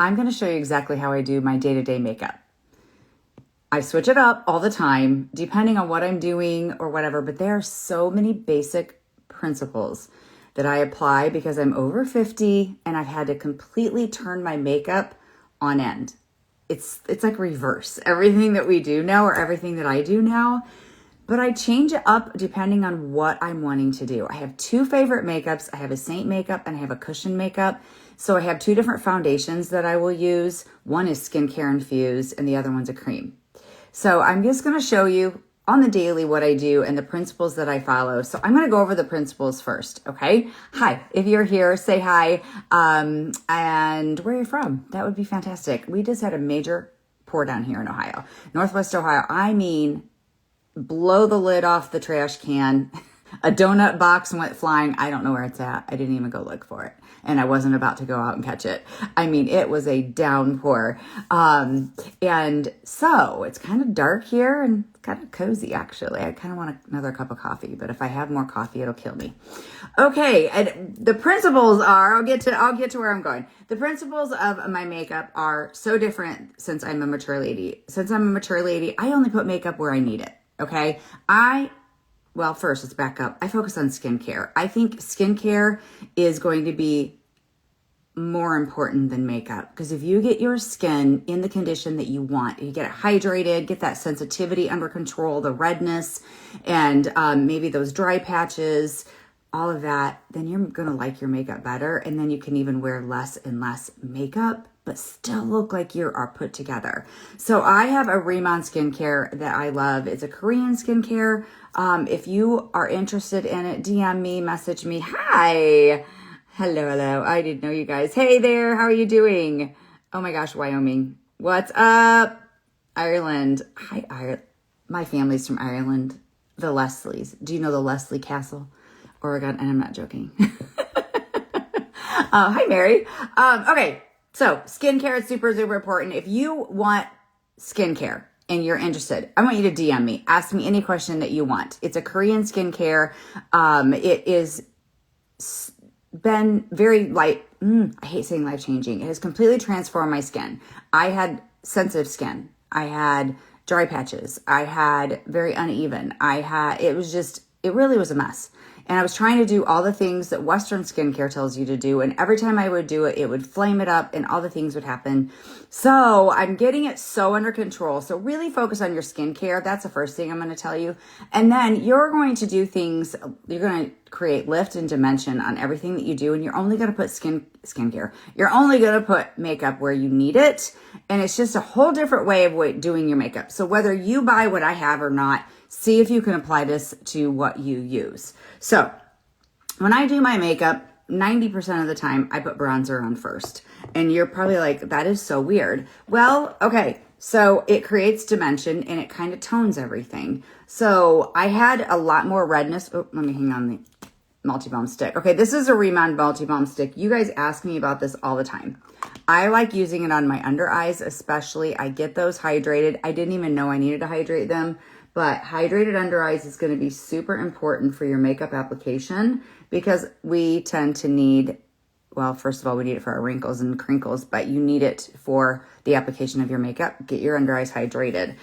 I'm going to show you exactly how I do my day-to-day makeup. I switch it up all the time, depending on what I'm doing or whatever, but there are so many basic principles that I apply because I'm over 50 and I've had to completely turn my makeup on end. It's like reverse. Everything that we do now or everything that I do now, but I change it up depending on what I'm wanting to do. I have two favorite makeups. I have a Saint makeup and I have a cushion makeup. So I have two different foundations that I will use. One is skincare infused and the other one's a cream. So I'm just going to show you on the daily what I do and the principles that I follow. So I'm going to go over the principles first, okay? Hi, if you're here, say hi, and where you're from. That would be fantastic. We just had a major pour down here in Ohio, Northwest Ohio. I mean, blow the lid off the trash can. A donut box went flying. I don't know where it's at. I didn't even go look for it. And I wasn't about to go out and catch it. I mean, it was a downpour. And so it's kind of dark here and kind of cozy, actually. I kind of want another cup of coffee, but if I have more coffee, it'll kill me. Okay. And the principles are, I'll get to where I'm going. The principles of my makeup are so different since I'm a mature lady. Since I'm a mature lady, I only put makeup where I need it. Okay. Well, first, let's back up. I focus on skincare. I think skincare is going to be more important than makeup because if you get your skin in the condition that you want, you get it hydrated, get that sensitivity under control, the redness, and maybe those dry patches, all of that, then you're going to like your makeup better. And then you can even wear less and less makeup, but still look like you are put together. So I have a Rimmon skincare that I love. It's a Korean skincare. If you are interested in it, DM me, message me. Hi. Hello. I didn't know you guys. Hey there. How are you doing? Oh my gosh, Wyoming. What's up? Ireland. Hi, Ireland. My family's from Ireland. The Leslies. Do you know the Leslie Castle? Oregon. And I'm not joking. Hi, Mary. Okay. So skincare is super, super important. If you want skincare and you're interested, I want you to DM me. Ask me any question that you want. It's a Korean skincare. It is been very I hate saying life-changing. It has completely transformed my skin. I had sensitive skin. I had dry patches. I had very uneven. It really was a mess. And I was trying to do all the things that Western skincare tells you to do. And every time I would do it, it would flame it up and all the things would happen. So I'm getting it so under control. So really focus on your skincare. That's the first thing I'm going to tell you. And then you're going to do things, you're going to create lift and dimension on everything that you do. And you're only going to put skincare. You're only going to put makeup where you need it. And it's just a whole different way of doing your makeup. So whether you buy what I have or not, see if you can apply this to what you use. So when I do my makeup, 90% of the time I put bronzer on first. And you're probably like, that is so weird. Well, okay. So it creates dimension and it kind of tones everything. So I had a lot more redness. Oh, let me hang on the multi-balm stick. Okay, this is a Rimmon multi-balm stick. You guys ask me about this all the time. I like using it on my under eyes, especially. I get those hydrated. I didn't even know I needed to hydrate them. But hydrated under eyes is going to be super important for your makeup application because we tend to need, well, first of all, we need it for our wrinkles and crinkles, but you need it for the application of your makeup. Get your under eyes hydrated.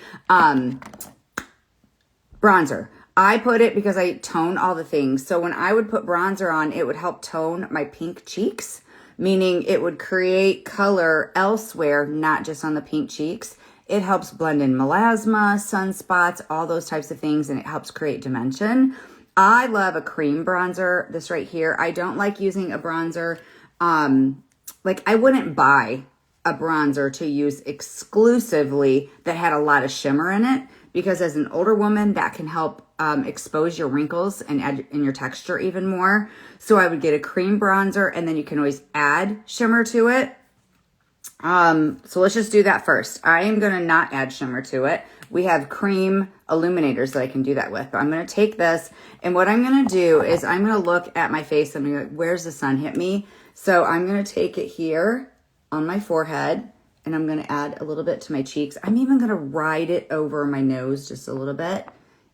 Bronzer. I put it because I tone all the things. So when I would put bronzer on, it would help tone my pink cheeks, meaning it would create color elsewhere, not just on the pink cheeks. It helps blend in melasma, sunspots, all those types of things, and it helps create dimension. I love a cream bronzer, this right here. I don't like using a bronzer. I wouldn't buy a bronzer to use exclusively that had a lot of shimmer in it because as an older woman, that can help expose your wrinkles and add in your texture even more. So I would get a cream bronzer and then you can always add shimmer to it. So let's just do that first. I am going to not add shimmer to it. We have cream illuminators that I can do that with, but I'm going to take this and what I'm going to do is I'm going to look at my face and be like, where's the sun hit me? So I'm going to take it here on my forehead and I'm going to add a little bit to my cheeks. I'm even going to ride it over my nose just a little bit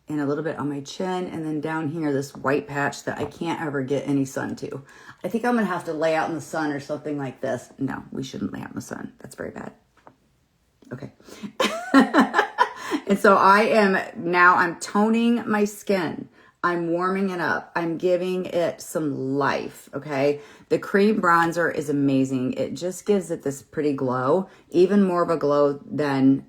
and a little bit on my chin, and then down here, this white patch that I can't ever get any sun to. I think I'm going to have to lay out in the sun or something like this. No, we shouldn't lay out in the sun. That's very bad. Okay. And so I'm toning my skin. I'm warming it up. I'm giving it some life, okay? The cream bronzer is amazing. It just gives it this pretty glow, even more of a glow than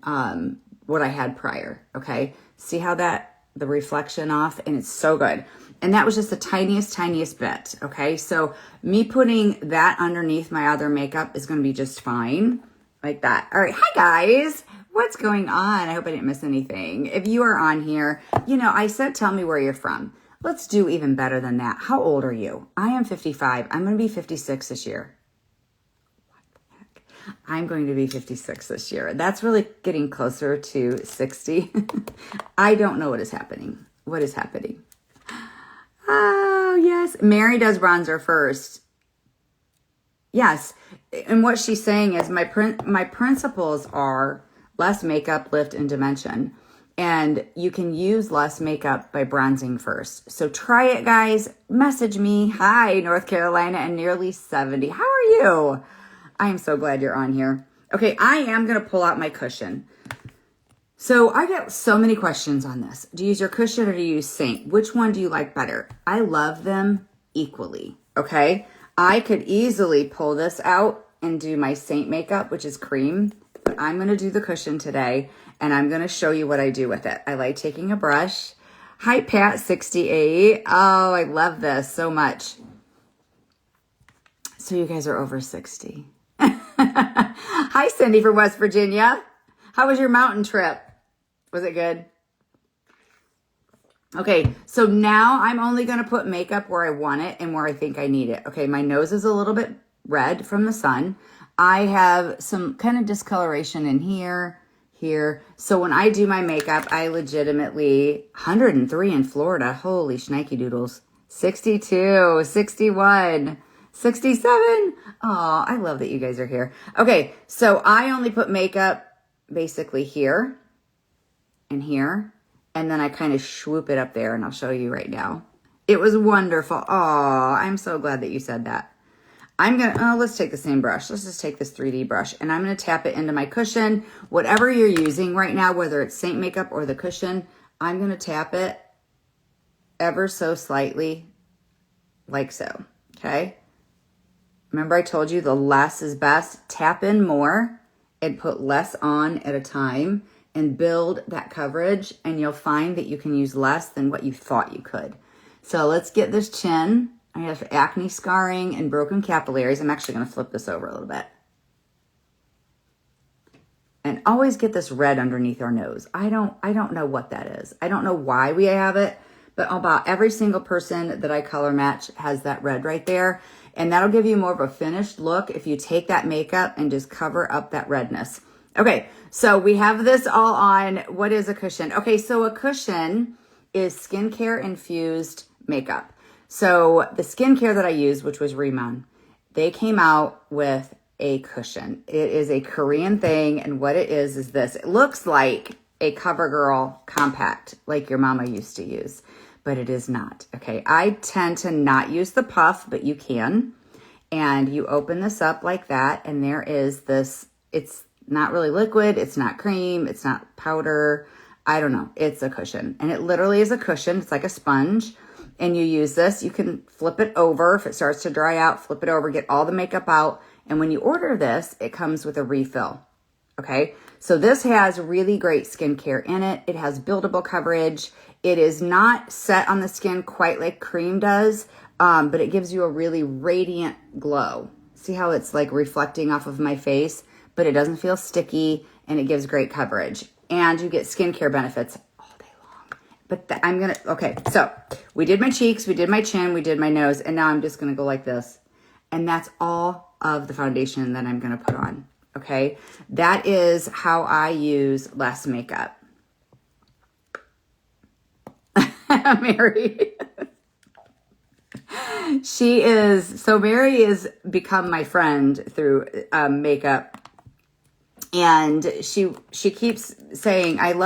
what I had prior, okay? See how the reflection off, and it's so good. And that was just the tiniest bit, okay? So me putting that underneath my other makeup is going to be just fine, like that. All right, hi guys. What's going on? I hope I didn't miss anything. If you are on here, I said tell me where you're from. Let's do even better than that. How old are you? I am 55. I'm going to be 56 this year. What the heck? I'm going to be 56 this year. That's really getting closer to 60. I don't know what is happening. What is happening? Oh, yes. Mary does bronzer first. Yes. And what she's saying is my principles are less makeup, lift, and dimension. And you can use less makeup by bronzing first. So try it, guys. Message me. Hi, North Carolina and nearly 70. How are you? I am so glad you're on here. Okay, I am going to pull out my cushion. So I get so many questions on this. Do you use your cushion or do you use Saint? Which one do you like better? I love them equally, okay? I could easily pull this out and do my Saint makeup, which is cream. But I'm going to do the cushion today, and I'm going to show you what I do with it. I like taking a brush. Hi, Pat68. Oh, I love this so much. So you guys are over 60. Hi, Cindy from West Virginia. How was your mountain trip? Was it good? Okay, so now I'm only going to put makeup where I want it and where I think I need it. Okay, my nose is a little bit red from the sun. I have some kind of discoloration in here. So when I do my makeup, I legitimately, 103 in Florida. Holy shnikey doodles. 62, 61, 67. Oh, I love that you guys are here. Okay, so I only put makeup basically here and here. And then I kind of swoop it up there, and I'll show you right now. It was wonderful. Oh, I'm so glad that you said that. Let's take the same brush. Let's just take this 3D brush, and I'm going to tap it into my cushion. Whatever you're using right now, whether it's Saint makeup or the cushion, I'm going to tap it ever so slightly, like so, okay? Remember I told you the less is best. Tap in more and put less on at a time and build that coverage, and you'll find that you can use less than what you thought you could. So let's get this chin. I have acne scarring and broken capillaries. I'm actually going to flip this over a little bit. And always get this red underneath our nose. I don't know what that is. I don't know why we have it, but about every single person that I color match has that red right there. And that'll give you more of a finished look if you take that makeup and just cover up that redness. Okay, so we have this all on. What is a cushion? Okay, so a cushion is skincare infused makeup. So the skincare that I used, which was Rimmon, they came out with a cushion. It is a Korean thing, and what it is this. It looks like a CoverGirl compact, like your mama used to use, but it is not, okay? I tend to not use the puff, but you can. And you open this up like that, and there is this, it's not really liquid, it's not cream, it's not powder, I don't know, it's a cushion. And it literally is a cushion, it's like a sponge. And you use this, you can flip it over. If it starts to dry out, flip it over, get all the makeup out. And when you order this, it comes with a refill, okay? So this has really great skincare in it. It has buildable coverage. It is not set on the skin quite like cream does, but it gives you a really radiant glow. See how it's like reflecting off of my face, but it doesn't feel sticky, and it gives great coverage. And you get skincare benefits. But okay, so we did my cheeks, we did my chin, we did my nose, and now I'm just going to go like this. And that's all of the foundation that I'm going to put on, okay? That is how I use less makeup. Mary. Mary has become my friend through makeup. And she keeps saying, I'm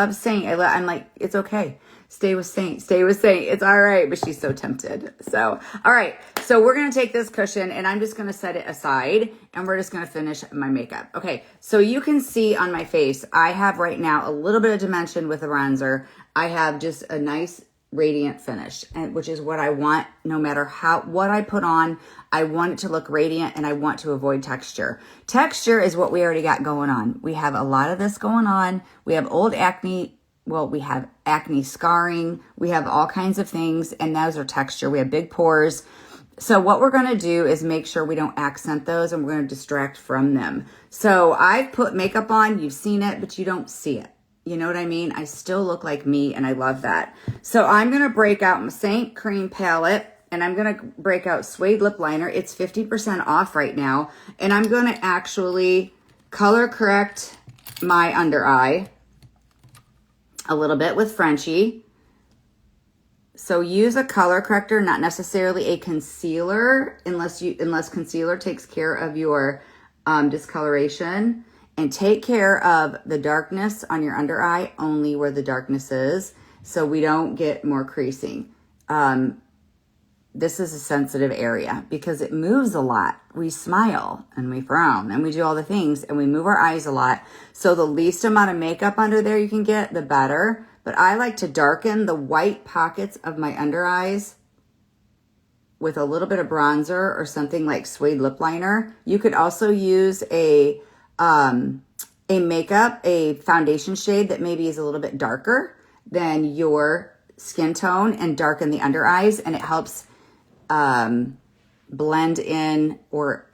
like, it's okay. Stay with Saint. Stay with Saint. It's all right, but she's so tempted. So, all right. So we're going to take this cushion and I'm just going to set it aside and we're just going to finish my makeup. Okay. So you can see on my face, I have right now a little bit of dimension with the bronzer. I have just a nice radiant finish, and which is what I want. No matter what I put on, I want it to look radiant and I want to avoid texture. Texture is what we already got going on. We have a lot of this going on. We have old acne. Well, we have acne scarring. We have all kinds of things, and those are texture. We have big pores. So what we're going to do is make sure we don't accent those, and we're going to distract from them. So I've put makeup on. You've seen it, but you don't see it. You know what I mean? I still look like me, and I love that. So I'm going to break out my Saint Cream palette, and I'm going to break out Suede Lip Liner. It's 50% off right now, and I'm going to actually color correct my under eye a little bit with Frenchie. So use a color corrector, not necessarily a concealer, unless concealer takes care of your discoloration. And take care of the darkness on your under eye only where the darkness is, so we don't get more creasing. This is a sensitive area because it moves a lot. We smile and we frown and we do all the things and we move our eyes a lot. So the least amount of makeup under there you can get, the better. But I like to darken the white pockets of my under eyes with a little bit of bronzer or something like Suede Lip Liner. You could also use a foundation shade that maybe is a little bit darker than your skin tone and darken the under eyes, and it helps blend in or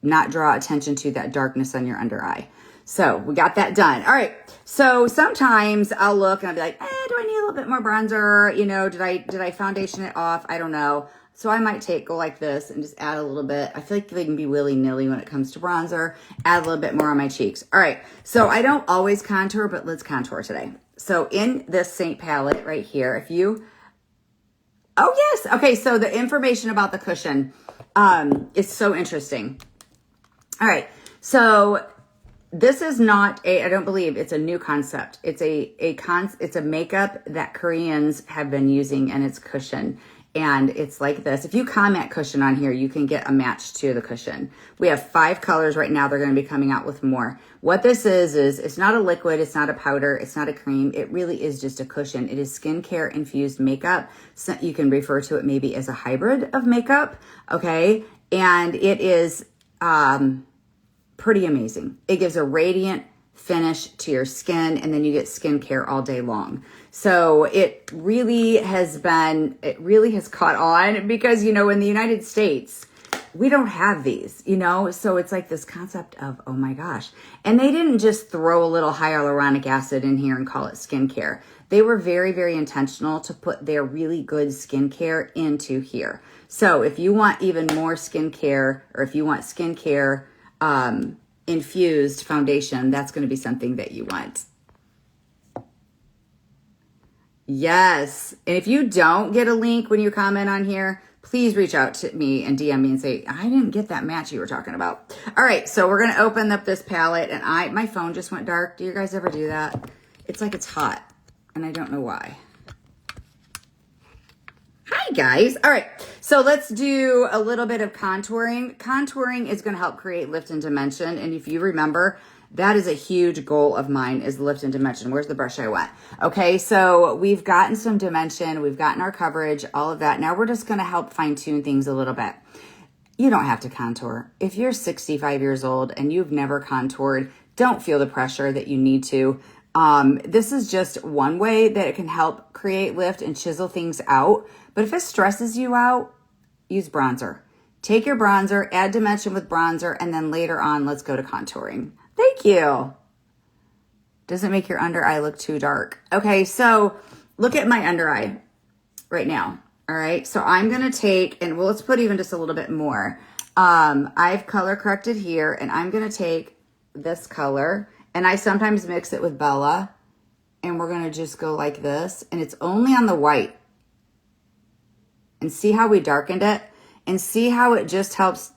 not draw attention to that darkness on your under eye. So we got that done. All right. So sometimes I'll look and I'll be like, do I need a little bit more bronzer? You know, did I foundation it off? I don't know. So I might go like this and just add a little bit. I feel like they can be willy-nilly when it comes to bronzer. Add a little bit more on my cheeks. All right. So I don't always contour, but let's contour today. So in this Saint palette right here, oh yes. Okay. So the information about the cushion is so interesting. All right. So this is not I don't believe it's a new concept. It's it's a makeup that Koreans have been using, and it's cushion. And it's like this. If you comment cushion on here, you can get a match to the cushion. We have 5 colors right now. They're going to be coming out with more. What this is it's not a liquid. It's not a powder. It's not a cream. It really is just a cushion. It is skincare infused makeup. So you can refer to it maybe as a hybrid of makeup. Okay. And it is pretty amazing. It gives a radiant finish to your skin, and then you get skincare all day long. So it really has caught on because, in the United States, we don't have these, so it's like this concept of, oh my gosh. And they didn't just throw a little hyaluronic acid in here and call it skincare. They were very, very intentional to put their really good skincare into here. So if you want even more skincare, or if you want skincare, infused foundation, that's going to be something that you want. Yes. And if you don't get a link when you comment on here, please reach out to me and DM me and say, I didn't get that match you were talking about. All right. So we're going to open up this palette, and my phone just went dark. Do you guys ever do that? It's like it's hot and I don't know why. Hi guys. All right. So let's do a little bit of contouring. Contouring is going to help create lift and dimension. And if you remember, that is a huge goal of mine, is lift and dimension. Where's the brush I went? Okay. So we've gotten some dimension. We've gotten our coverage, all of that. Now we're just going to help fine tune things a little bit. You don't have to contour. If you're 65 years old and you've never contoured, don't feel the pressure that you need to. This is just one way that it can help create lift and chisel things out. But if it stresses you out, use bronzer. Take your bronzer, add dimension with bronzer, and then later on, let's go to contouring. Thank you. Doesn't make your under eye look too dark. Okay, so look at my under eye right now. All right, so I'm going to take, and let's put even just a little bit more. I've color corrected here, and I'm going to take this color, and I sometimes mix it with Bella, and we're going to just go like this, and it's only on the white. And see how we darkened it? And see how it just helps,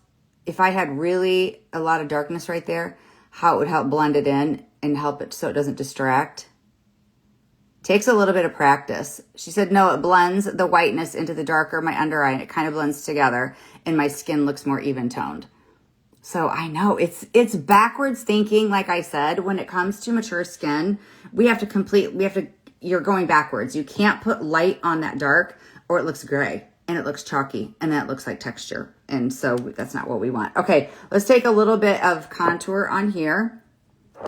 if I had really a lot of darkness right there, how it would help blend it in and help it so it doesn't distract. Takes a little bit of practice. She said, no, it blends the whiteness into the darker of my under eye, and it kind of blends together, and my skin looks more even toned. So I know it's backwards thinking. Like I said, when it comes to mature skin, you're going backwards. You can't put light on that dark or it looks gray and it looks chalky and then it looks like texture. And so that's not what we want. Okay, let's take a little bit of contour on here.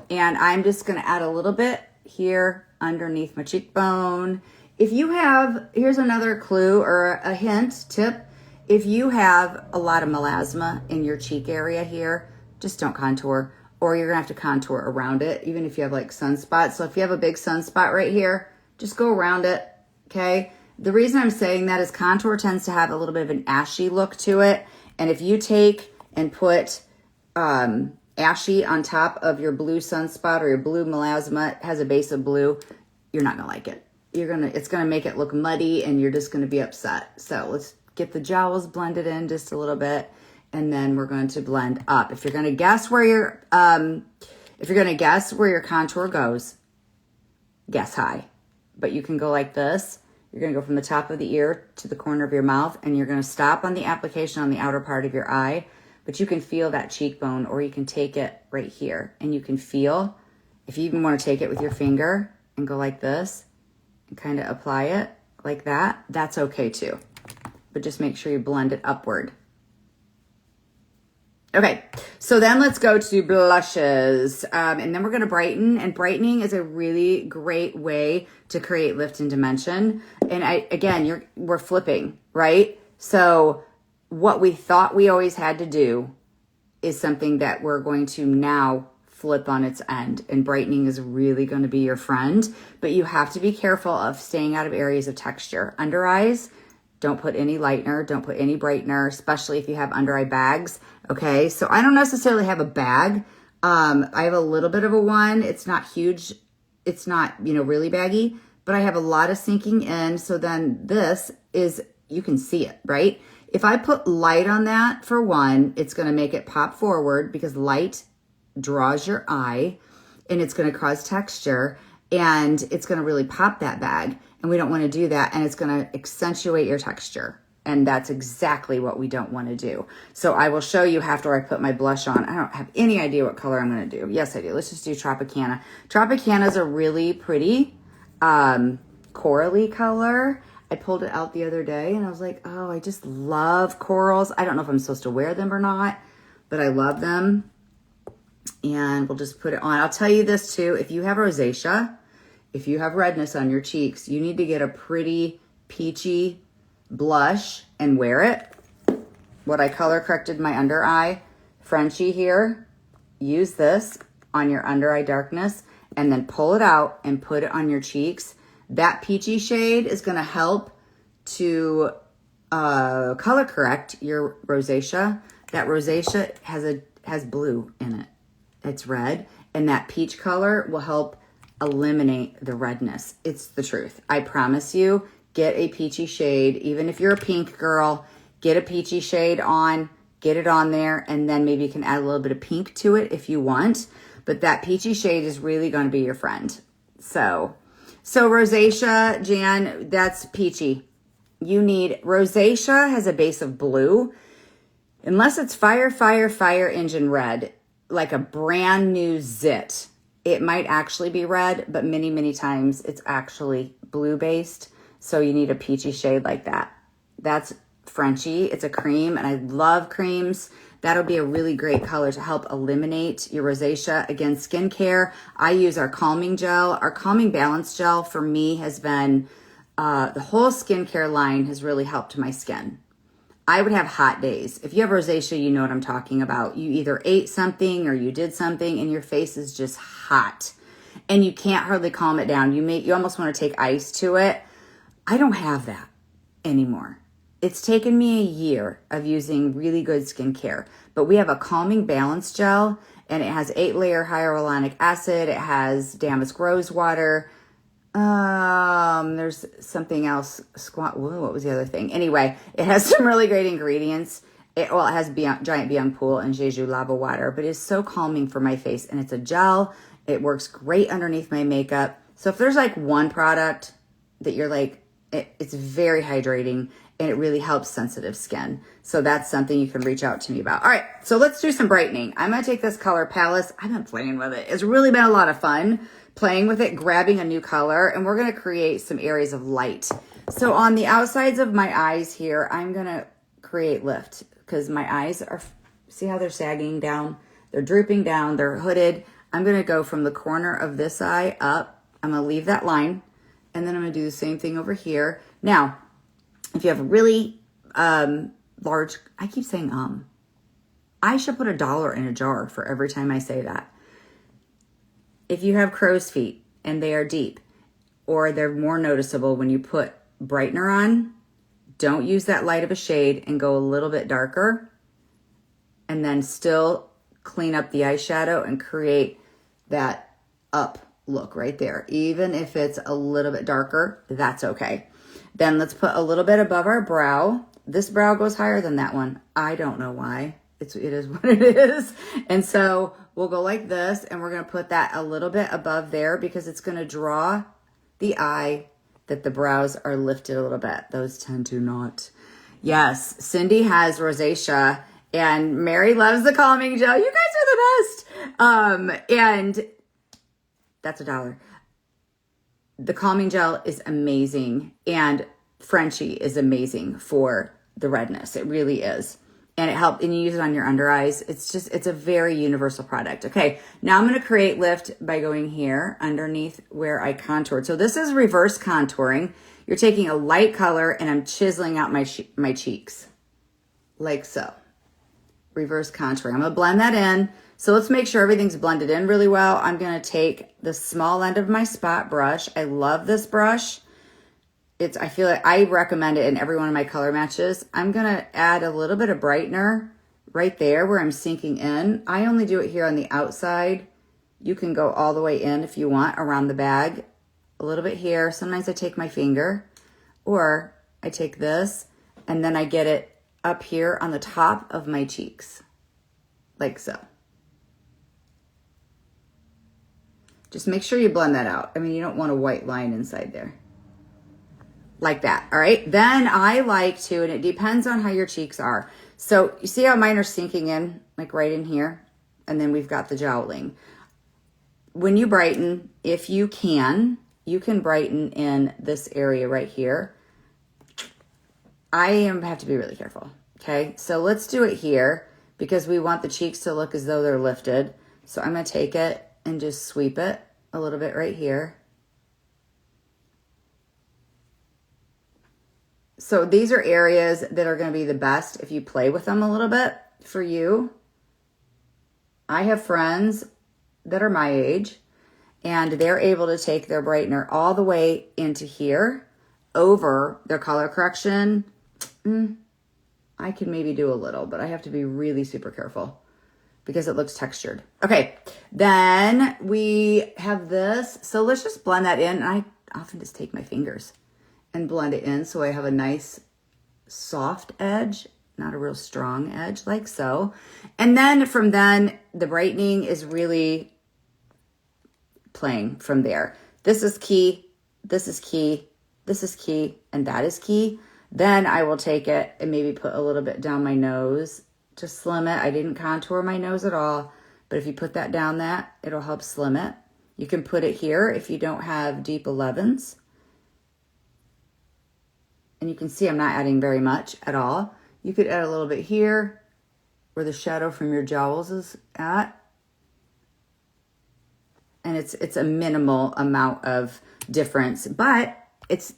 And I'm just going to add a little bit here underneath my cheekbone. Here's another clue or a hint, tip. If you have a lot of melasma in your cheek area here, just don't contour, or you're gonna have to contour around it, even if you have like sunspots. So if you have a big sunspot right here, just go around it, okay? The reason I'm saying that is contour tends to have a little bit of an ashy look to it. And if you take and put ashy on top of your blue sunspot or your blue melasma, it has a base of blue, you're not gonna like it. It's gonna make it look muddy and you're just gonna be upset. So let's get the jowls blended in just a little bit, and then we're going to blend up. If you're going to guess where your contour goes, guess high. But you can go like this. You're going to go from the top of the ear to the corner of your mouth, and you're going to stop on the application on the outer part of your eye, but you can feel that cheekbone, or you can take it right here, and you can feel, if you even want to take it with your finger and go like this and kind of apply it like that, that's okay too. But just make sure you blend it upward. Okay, so then let's go to blushes. And then we're going to brighten. And brightening is a really great way to create lift and dimension. And we're flipping, right? So what we thought we always had to do is something that we're going to now flip on its end. And brightening is really going to be your friend. But you have to be careful of staying out of areas of texture. Under eyes, don't put any lightener, don't put any brightener, especially if you have under eye bags, okay? So I don't necessarily have a bag. I have a little bit of a one. It's not huge. It's not, really baggy, but I have a lot of sinking in. So then this is, you can see it, right? If I put light on that, for one, it's going to make it pop forward because light draws your eye and it's going to cause texture and it's going to really pop that bag. And we don't want to do that. And it's going to accentuate your texture. And that's exactly what we don't want to do. So I will show you after I put my blush on. I don't have any idea what color I'm going to do. Yes, I do. Let's just do Tropicana. Tropicana is a really pretty corally color. I pulled it out the other day and I was like, oh, I just love corals. I don't know if I'm supposed to wear them or not, but I love them. And we'll just put it on. I'll tell you this too. If you have rosacea, if you have redness on your cheeks, you need to get a pretty peachy blush and wear it. What I color corrected my under eye, Frenchie here, use this on your under eye darkness and then pull it out and put it on your cheeks. That peachy shade is going to help to color correct your rosacea. That rosacea has blue in it. It's red, and that peach color will help eliminate the redness. It's the truth. I promise you, get a peachy shade. Even if you're a pink girl, get a peachy shade on, get it on there, and then maybe you can add a little bit of pink to it if you want. But that peachy shade is really going to be your friend. So rosacea, Jan, that's peachy. Rosacea has a base of blue. Unless it's fire engine red, like a brand new zit, it might actually be red, but many, many times it's actually blue based. So you need a peachy shade like that. That's Frenchie. It's a cream, and I love creams. That'll be a really great color to help eliminate your rosacea. Again, skincare, I use our calming gel. Our calming balance gel for me has been, the whole skincare line has really helped my skin. I would have hot days. If you have rosacea, you know what I'm talking about. You either ate something or you did something and your face is just hot and you can't hardly calm it down. You almost want to take ice to it. I don't have that anymore. It's taken me a year of using really good skincare, but we have a calming balance gel and it has 8-layer hyaluronic acid. It has damask rose water. There's something else. What was the other thing? Anyway, it has some really great ingredients. It has giant Biang Pool and Jeju lava water, but it's so calming for my face. And it's a gel. It works great underneath my makeup. So if there's like one product that you're like, it's very hydrating and it really helps sensitive skin. So that's something you can reach out to me about. All right, so let's do some brightening. I'm gonna take this color Palace. I've been playing with it. It's really been a lot of fun playing with it, grabbing a new color, and we're gonna create some areas of light. So on the outsides of my eyes here, I'm gonna create lift because my eyes are, see how they're sagging down? They're drooping down, they're hooded. I'm gonna go from the corner of this eye up. I'm gonna leave that line, and then I'm gonna do the same thing over here. Now, if you have a really large, I keep saying I should put $1 in a jar for every time I say that. If you have crow's feet and they are deep, or they're more noticeable when you put brightener on, don't use that light of a shade and go a little bit darker, and then still clean up the eyeshadow and create that up look right there. Even if it's a little bit darker, that's okay. Then let's put a little bit above our brow. This brow goes higher than that one. I don't know why. It is what it is. And so we'll go like this, and we're going to put that a little bit above there because it's going to draw the eye that the brows are lifted a little bit. Those tend to not. Yes, Cindy has rosacea, and Mary loves the calming gel. You guys are the best. And that's $1. The calming gel is amazing, and Frenchie is amazing for the redness. It really is. And it helps, and you use it on your under eyes. It's a very universal product. Okay, now I'm going to create lift by going here underneath where I contoured. So this is reverse contouring. You're taking a light color, and I'm chiseling out my cheeks like so. Reverse contouring. I'm going to blend that in. So let's make sure everything's blended in really well. I'm going to take the small end of my spot brush. I love this brush. I feel like I recommend it in every one of my color matches. I'm going to add a little bit of brightener right there where I'm sinking in. I only do it here on the outside. You can go all the way in if you want around the bag. A little bit here. Sometimes I take my finger, or I take this and then I get it up here on the top of my cheeks like so. Just make sure you blend that out. I mean, you don't want a white line inside there. Like that, all right? Then I like to, and it depends on how your cheeks are. So you see how mine are sinking in, like right in here? And then we've got the jowling. When you brighten, if you can brighten in this area right here. I have to be really careful, okay? So let's do it here because we want the cheeks to look as though they're lifted. So I'm gonna take it and just sweep it a little bit right here. So these are areas that are going to be the best if you play with them a little bit for you. I have friends that are my age, and they're able to take their brightener all the way into here over their color correction. I could maybe do a little, but I have to be really super careful because it looks textured. Okay, then we have this. So let's just blend that in. I often just take my fingers and blend it in so I have a nice soft edge, not a real strong edge like so. And then from then, the brightening is really playing from there. This is key, this is key, this is key, and that is key. Then I will take it and maybe put a little bit down my nose to slim it. I didn't contour my nose at all, but if you put that down it'll help slim it. You can put it here if you don't have deep 11s. And you can see I'm not adding very much at all. You could add a little bit here where the shadow from your jowls is at. And it's a minimal amount of difference, but it's,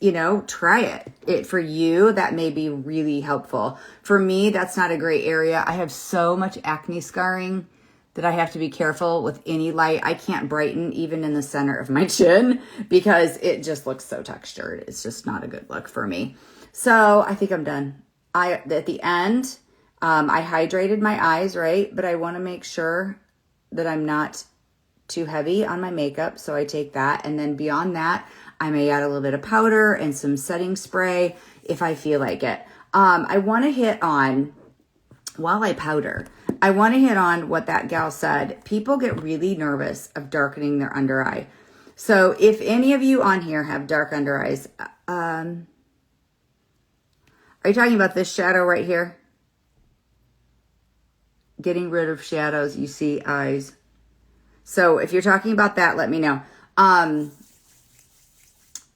try it. For you, that may be really helpful. For me, that's not a great area. I have so much acne scarring that I have to be careful with any light. I can't brighten even in the center of my chin because it just looks so textured. It's just not a good look for me. So I think I'm done. At the end, I hydrated my eyes, right? But I want to make sure that I'm not too heavy on my makeup. So I take that. And then beyond that, I may add a little bit of powder and some setting spray if I feel like it. I want to hit on, while I powder, I want to hit on what that gal said. People get really nervous of darkening their under eye. So if any of you on here have dark under eyes, are you talking about this shadow right here? Getting rid of shadows, you see eyes. So if you're talking about that, let me know.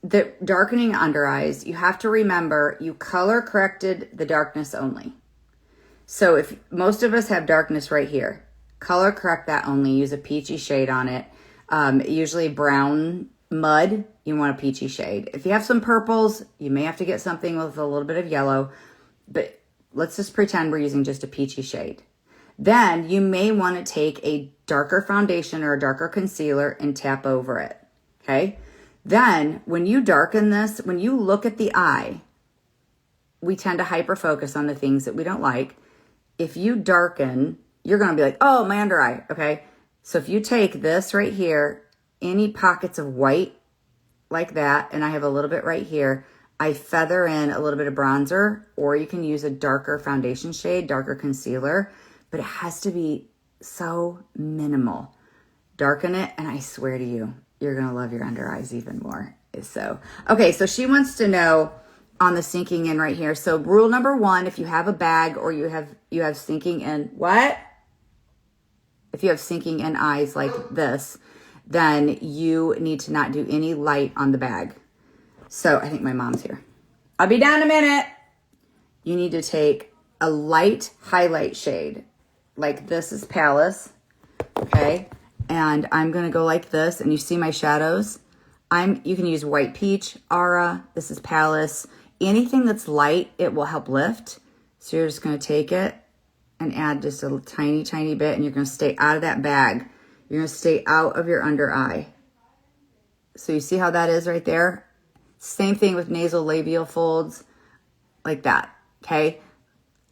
The darkening under eyes, you have to remember you color corrected the darkness only. So if most of us have darkness right here, color correct that only. Use a peachy shade on it. Usually brown mud, you want a peachy shade. If you have some purples, you may have to get something with a little bit of yellow, but let's just pretend we're using just a peachy shade. Then you may want to take a darker foundation or a darker concealer and tap over it, okay? Then when you darken this, when you look at the eye, we tend to hyper focus on the things that we don't like. If you darken, you're going to be like, oh, my under eye, okay? So if you take this right here, any pockets of white like that, and I have a little bit right here, I feather in a little bit of bronzer, or you can use a darker foundation shade, darker concealer, but it has to be so minimal. Darken it, and I swear to you, you're going to love your under eyes even more. So, okay, so she wants to know on the sinking in right here. So rule number 1, if you have a bag or you have sinking in, what? If you have sinking in eyes like this, then you need to not do any light on the bag. So I think my mom's here. I'll be down in a minute. You need to take a light highlight shade. Like this is Palace, okay? And I'm going to go like this, and you see my shadows? You can use White Peach, Aura, this is Palace. Anything that's light, it will help lift. So you're just going to take it and add just a tiny, tiny bit, and you're going to stay out of that bag. You're going to stay out of your under eye. So you see how that is right there? Same thing with nasal labial folds, like that, okay?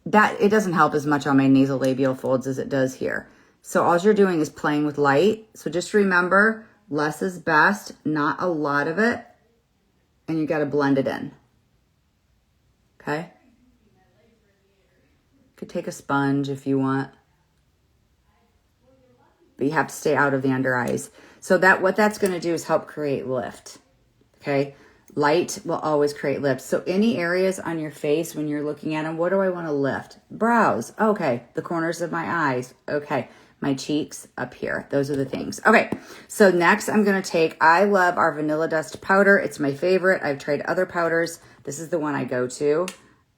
That it doesn't help as much on my nasal labial folds as it does here. So all you're doing is playing with light. So just remember, less is best, not a lot of it, and you got to blend it in. Okay? You could take a sponge if you want, but you have to stay out of the under eyes. So what that's going to do is help create lift. Okay? Light will always create lift. So any areas on your face when you're looking at them, what do I want to lift? Brows. Okay. The corners of my eyes. Okay. My cheeks up here. Those are the things. Okay. So next I'm going to take, I love our Vanilla Dust powder. It's my favorite. I've tried other powders. This is the one I go to.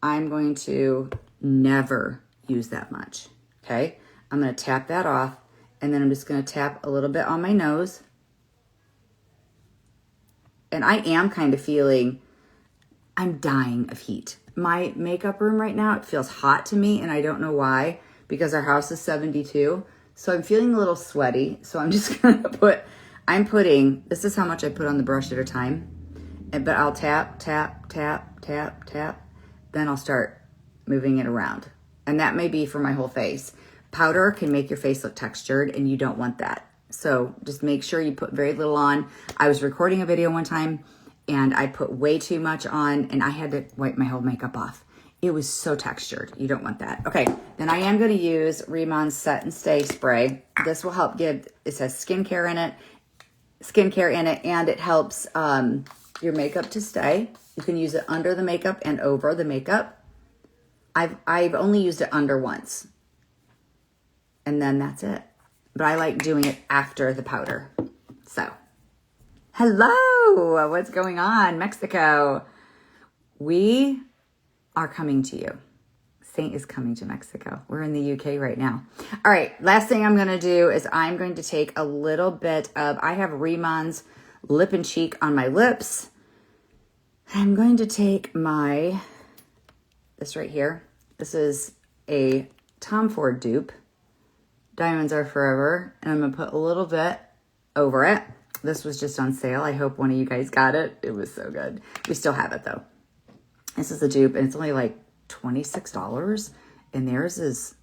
I'm going to never use that much. Okay. I'm going to tap that off, and then I'm just going to tap a little bit on my nose. And I am kind of feeling, I'm dying of heat. My makeup room right now, it feels hot to me, and I don't know why, because our house is 72. So I'm feeling a little sweaty. So I'm just going to this is how much I put on the brush at a time. But I'll tap, tap, tap, tap, tap. Then I'll start moving it around. And that may be for my whole face. Powder can make your face look textured, and you don't want that. So just make sure you put very little on. I was recording a video one time, and I put way too much on, and I had to wipe my whole makeup off. It was so textured. You don't want that. Okay, then I am going to use Rimon's Set and Stay Spray. This will help it says skincare in it, and it helps your makeup to stay. You can use it under the makeup and over the makeup. I've only used it under once, and then that's it. But I like doing it after the powder. So, hello, what's going on, Mexico? We are coming to you. Saint is coming to Mexico. We're in the UK right now. All right, last thing I'm going to do is I'm going to take a little bit of, I have Rimon's Lip and Cheek on my lips. I'm going to take this right here. This is a Tom Ford dupe. Diamonds Are Forever, and I'm going to put a little bit over it. This was just on sale. I hope one of you guys got it. It was so good. We still have it, though. This is a dupe, and it's only like $26, and theirs is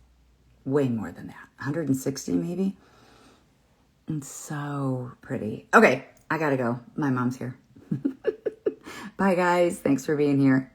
way more than that. $160 maybe. It's so pretty. Okay, I got to go. My mom's here. Bye, guys. Thanks for being here.